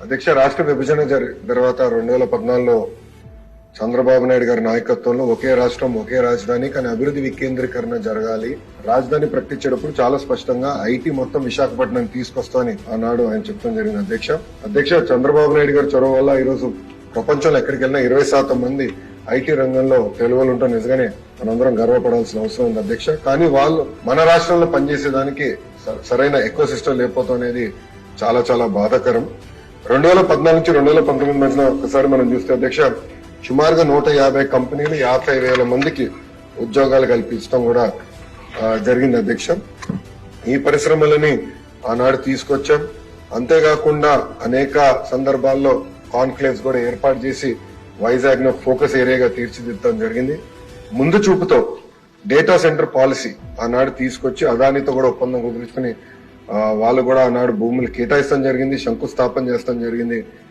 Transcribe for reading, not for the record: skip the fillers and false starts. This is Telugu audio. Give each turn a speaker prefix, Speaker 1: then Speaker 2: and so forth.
Speaker 1: అధ్యక్ష, రాష్ట్ర విభజన తర్వాత 2014లో చంద్రబాబు నాయుడు గారి నాయకత్వంలో ఒకే రాష్ట్రం ఒకే రాజధాని కానీ అభివృద్ధి వికేంద్రీకరణ జరగాలి. రాజధాని ప్రకటించేటప్పుడు చాలా స్పష్టంగా ఐటీ మొత్తం విశాఖపట్నం తీసుకొస్తామని ఆనాడు ఆయన చెప్పడం జరిగింది. అధ్యక్ష చంద్రబాబు నాయుడు గారి చొరవ వల్ల ఈరోజు ప్రపంచంలో ఎక్కడికి వెళ్ళినా 20% మంది ఐటీ రంగంలో తెలుగులు ఉంటాం. నిజంగానే మనందరం గర్వపడాల్సిన అవసరం ఉంది అధ్యక్ష. కానీ వాళ్ళు మన రాష్ట్రంలో పనిచేసేదానికి సరైన ఎకో సిస్టమ్ లేకపోవడం అనేది చాలా చాలా బాధాకరం. 2014 నుంచి 2019 మధ్యన ఒకసారి మనం చూస్తే అధ్యక్ష సుమారుగా 150 కంపెనీలు 50,000 మందికి ఉద్యోగాలు కల్పించడం కూడా జరిగింది అధ్యక్ష. ఈ పరిశ్రమలని ఆనాడు తీసుకొచ్చాం. అంతేకాకుండా అనేక సందర్భాల్లో కాన్క్లేవ్స్ కూడా ఏర్పాటు చేసి వైజాగ్ ను ఫోకస్ ఏరియాగా తీర్చిదిద్దడం జరిగింది. ముందు చూపుతో డేటా సెంటర్ పాలసీ ఆనాడు తీసుకొచ్చి అదానితో కూడా ఒప్పందం కుదుర్చుకుని వాళ్ళు కూడా ఆనాడు భూములు కేటాయిస్తాం జరిగింది, శంకుస్థాపన చేస్తాం జరిగింది.